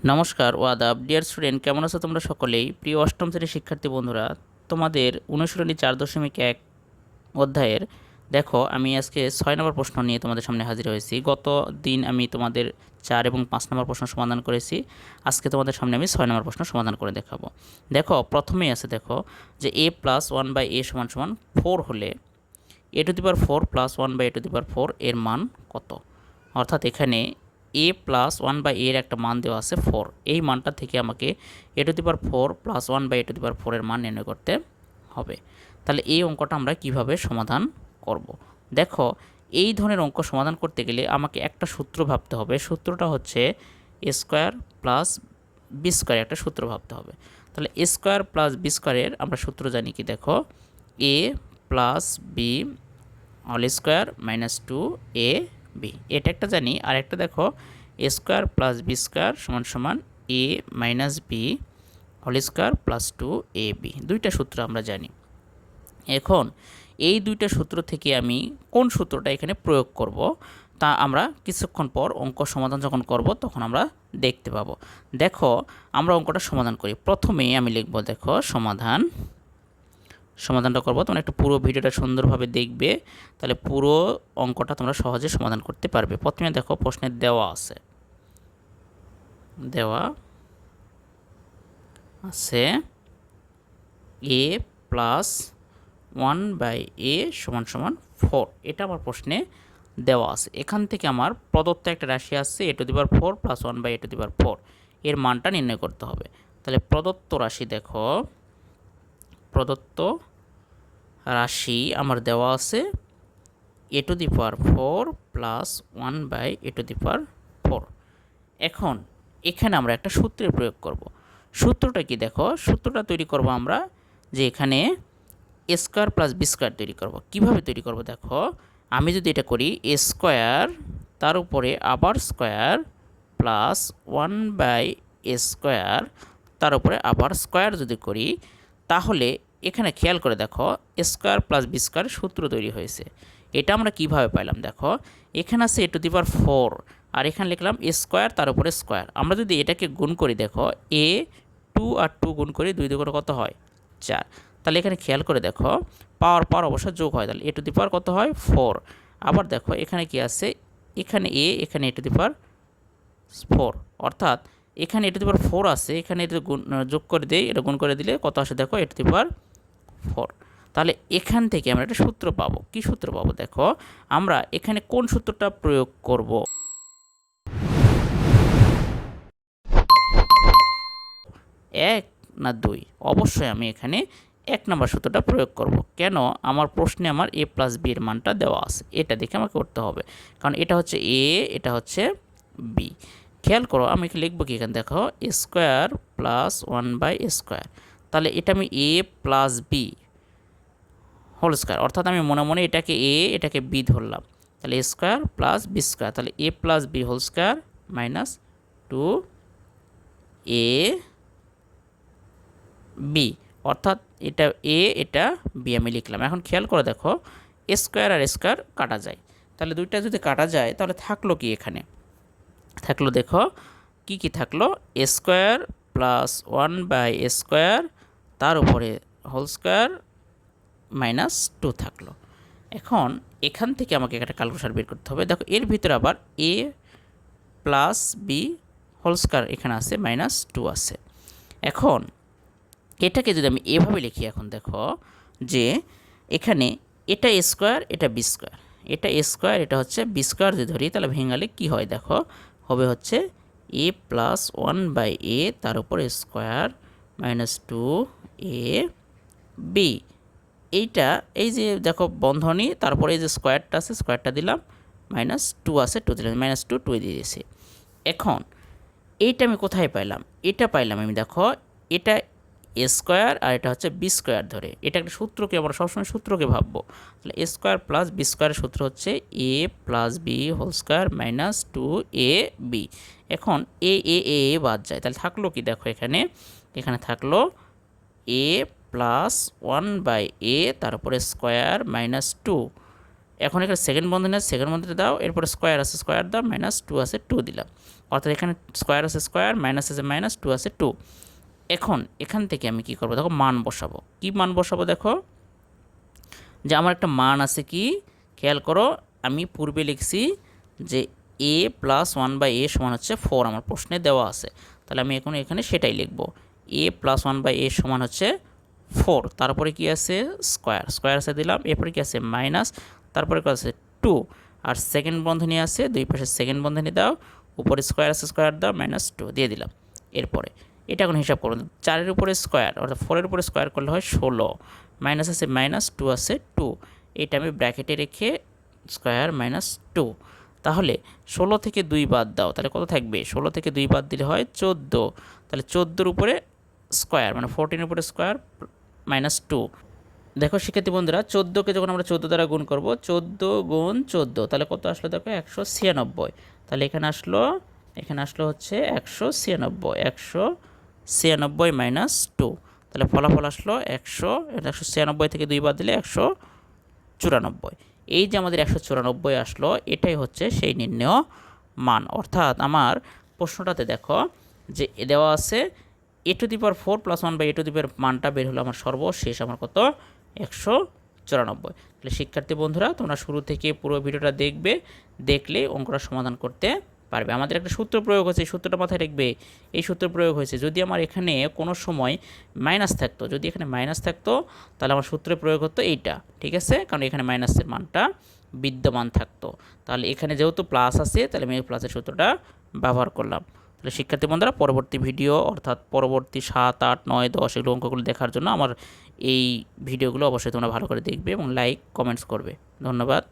নমস্কার ও আদাব dear student, কেমন আছো তোমরা সকলেই? প্রিয় অষ্টম শ্রেণীর শিক্ষার্থী বন্ধুরা, তোমাদের অনুশীলনী 4.1 অধ্যায়ের দেখো আমি আজকে 6 নম্বর প্রশ্ন নিয়ে তোমাদের সামনে হাজির হয়েছি। গত দিন আমি তোমাদের 4 এবং 5 নম্বর প্রশ্ন সমাধান করেছি। আজকে তোমাদের সামনে আমি 6 নম্বর প্রশ্ন সমাধান করে দেখাবো। দেখো প্রথমেই আছে, দেখো যে a প্লাস 1/a সমান সমান 4 হলে a⁴ প্লাস 1/a⁴ এর মান কত? অর্থাৎ এখানে a প্লাস 1/a এর একটা মান দেওয়া আছে 4। এই মানটা থেকে আমাকে a⁴ প্লাস 1/a⁴ এর মান নির্ণয় করতে হবে। তাহলে এই অঙ্কটা আমরা কিভাবে সমাধান করব? দেখো, এই ধরনের অঙ্ক সমাধান করতে গেলে আমাকে একটা সূত্র ভাবতে হবে। সূত্রটা হচ্ছে a square plus B square, একটা সূত্র ভাবতে হবে। তাহলে a স্কোয়ার প্লাস বি স্কোয়ারের আমরা সূত্র জানি কি? দেখো, a plus B whole square minus 2ab, এটা একটা জানি। আর একটা দেখো, a square plus B square সমান সমান a minus B whole square plus 2ab, দুইটা সূত্র আমরা জানি। এখন এই দুইটা সূত্র থেকে আমি কোন সূত্রটা এখানে প্রয়োগ করব তা আমরা কিছুক্ষণ পর অঙ্ক সমাধান যখন করব তখন আমরা দেখতে পাবো। দেখো, আমরা অঙ্কটা সমাধান করি। প্রথমে আমি লিখব, দেখো সমাধানটা করব। তোমরা একটু পুরো ভিডিওটা সুন্দরভাবে দেখবে, তাহলে পুরো অঙ্কটা তোমরা সহজে সমাধান করতে পারবে। প্রথমে দেখো, প্রশ্নে দেওয়া আছে a প্লাস 1/a সমান সমান 4, এটা আমার প্রশ্নে দেওয়া আছে। এখান থেকে আমার প্রদত্ত একটা রাশি আছে a⁴ প্লাস 1/a⁴, এর মানটা নির্ণয় করতে হবে। তাহলে প্রদত্ত রাশি, দেখো প্রদত্ত রাশি আমার দেওয়া আছে a⁴ প্লাস 1/a⁴। এখন এখানে আমরা একটা সূত্রের প্রয়োগ করব। সূত্রটা কি? দেখো, সূত্রটা তৈরি করব আমরা, যে এখানে a square plus B square তৈরি করব। কিভাবে তৈরি করব? দেখো, আমি যদি এটা করি a স্কোয়ার তার উপরে আবার স্কোয়ার প্লাস 1/a² তার উপরে আবার স্কোয়ার যদি করি, তাহলে এখানে খেয়াল করে দেখো a square plus B square সূত্র তৈরি হয়েছে। এটা আমরা কিভাবে পাইলাম? দেখো, এখানে আছে a⁴ আর এখানে লিখলাম a স্কোয়ার তার উপরে স্কোয়ার। আমরা যদি এটাকে গুণ করি, দেখো a 2 আর 2 গুণ করি, 2 দুগুণে কত হয়? 4। তাহলে এখানে খেয়াল করে দেখো, পাওয়ার অবশ্য যোগ হয়, তাহলে a⁴ কত হয়? 4। আবার দেখো এখানে কি আছে, এখানে a, এখানে a⁴, অর্থাৎ এখানে a⁴ আছে, এখানে এটা যোগ করে দেই, এটা গুণ করে দিলে কত আসে? দেখো a⁴। তাহলে এখান থেকে আমরা একটা সূত্র পাবো। কি সূত্র পাবো? দেখো, আমরা এখানে কোন সূত্রটা প্রয়োগ করব? 1 না 2? অবশ্যই আমি এখানে 1 নম্বর সূত্রটা প্রয়োগ করব। কেন? আমার প্রশ্নে আমার a প্লাস b এর মানটা দেওয়া আছে, এটা দেখে আমাকে করতে হবে। কারণ এটা হচ্ছে a, এটা হচ্ছে b। খেয়াল করো, আমি লিখবো কি এখানে? দেখো, a স্কোয়ার প্লাস 1/a²। তাহলে এটা আমি a plus B whole square, অর্থাৎ আমি মনে মনে এটাকে a, এটাকে b ধরলাম। তাহলে a square plus B square, তাহলে a plus B whole square minus 2a B, অর্থাৎ এটা a, এটা b আমি লিখলাম। এখন খেয়াল করে দেখো, a স্কোয়ার আর স্কোয়ার কাটা যায়, তাহলে দুইটা যদি কাটা যায় তাহলে থাকলো কি? এখানে থাকলো, দেখো কি থাকলো? a স্কোয়ার প্লাস 1/a² তার উপরে হোল স্কোয়ার মাইনাস 2 থাকলো। এখন এখান থেকে আমাকে একটা ক্যালকুলেশন বের করতে হবে। দেখো, এর ভিতরে আবার a plus B whole square এখানে আছে, মাইনাস 2 আছে। এখন এটাকে যদি আমি এভাবে লিখি, এখন দেখো যে এখানে এটা a স্কোয়ার, এটা বি স্কোয়ার, এটা a স্কোয়ার, এটা হচ্ছে বি স্কোয়ার যদি ধরি, তাহলে ভেঙালে কি হয়? দেখো, হবে হচ্ছে a প্লাস 1/a তার উপর স্কোয়ার মাইনাস 2ab। এইটা, এই যে দেখো বন্ধনী, তারপরে এই যে স্কোয়ারটা আছে, স্কোয়ারটা দিলাম, মাইনাস 2 আছে, 2 দিলাম, মাইনাস 2 দিয়ে দিয়েছি। এখন এইটা আমি কোথায় পাইলাম? এটা পাইলাম আমি, দেখো এটা a স্কোয়ার আর এটা হচ্ছে বি স্কোয়ার ধরে, এটা একটা সূত্রকে আমরা সবসময় সূত্রকে ভাববো। তাহলে a স্কোয়ার প্লাস বি স্কোয়ারের সূত্র হচ্ছে a plus B whole square minus 2ab। এখন এ বাদ যায়, তাহলে থাকলো কি? দেখো এখানে থাকলো a প্লাস 1/a তার উপরে স্কোয়ার মাইনাস 2। এখন এখানে সেকেন্ড বন্ধনী আছে, সেকেন্ড বন্ধনী দাও, এরপরে স্কোয়ার আছে স্কোয়ার দাও, মাইনাস টু আছে টু দিলাম। অর্থাৎ এখানে স্কোয়ার আছে স্কোয়ার, মাইনাস আছে মাইনাস, টু আছে টু। এখন এখান থেকে আমি কি করব, দেখো মান বসাবো। কি মান বসাবো, দেখো যে আমার একটা মান আছে, কি খেয়াল করো, আমি পূর্বে লিখছি যে এ প্লাস ওয়ান বাই এ সমান হচ্ছে 4, আমার প্রশ্নে দেওয়া আছে। তাহলে আমি এখন এখানে সেটাই লিখব, এ প্লাস ওয়ান বাই এ সমান হচ্ছে 4। তারপরে কি আছে, স্কোয়ার, স্কোয়ার আছে দিলাম, এরপরে কি আছে মাইনাস, তারপরে কি আছে 2, আর সেকেন্ড বন্ধনী আছে, দুই পাশে সেকেন্ড বন্ধনী দাও, উপরে স্কোয়ার আছে স্কোয়ার দাও, মাইনাস 2 দিয়ে দিলাম। এরপরে এটা এখন হিসাব করুন, 4-এর উপরে স্কোয়ার অর্থাৎ 4-এর উপরে স্কোয়ার করলে হয় 16, মাইনাস আছে মাইনাস, 2 আছে 2, এটা আমি ব্র্যাকেটে রেখে স্কোয়ার মাইনাস 2। তাহলে 16 থেকে 2 বাদ দাও, তাহলে কত থাকবে, 16 থেকে 2 বাদ দিলে হয় 14। তাহলে 14-এর উপরে স্কোয়ার মানে 14-এর উপরে স্কোয়ার মাইনাস 2। দেখো শিক্ষার্থী বন্ধুরা, 14কে যখন আমরা 14 দ্বারা গুণ করব, 14 গুণ 14 তাহলে কত আসলো, দেখো 196। তাহলে এখানে আসলো হচ্ছে 196, 196 মাইনাস 2। তাহলে ফলাফল আসলো 196 থেকে 2 বাদ দিলে 194। এই যে আমাদের 194 আসলো, এটাই হচ্ছে সেই নির্ণেয় মান। অর্থাৎ আমার প্রশ্নটাতে দেখো যে দেওয়া আছে a to the power 4 plus 1 by a to the power মানটা বের হলো আমার সর্বশেষ আমার কত, 194। তাহলে শিক্ষার্থী বন্ধুরা, তোমরা শুরু থেকে পুরো ভিডিওটা দেখবে, দেখলে অঙ্কটা সমাধান করতে পারবে। আমাদের একটা সূত্র প্রয়োগ হয়েছে, এই সূত্রটা মাথায় রাখবে। এই সূত্র প্রয়োগ হয়েছে, যদি আমার এখানে কোনো সময় মাইনাস থাকতো, যদি এখানে মাইনাস থাকতো তাহলে আমার সূত্রে প্রয়োগ হতো এইটা, ঠিক আছে, কারণ এখানে মাইনাসের মানটা বিদ্যমান থাকতো। তাহলে এখানে যেহেতু প্লাস আছে, তাহলে আমি এই প্লাসের সূত্রটা ব্যবহার করলাম। তাহলে শিক্ষার্থী বন্ধুরা, পরবর্তী ভিডিও অর্থাৎ পরবর্তী 7, 8, 9, 10 এগুলো অঙ্কগুলো দেখার জন্য আমার এই ভিডিওগুলো অবশ্যই তোমরা ভালো করে দেখবে এবং লাইক কমেন্টস করবে। ধন্যবাদ।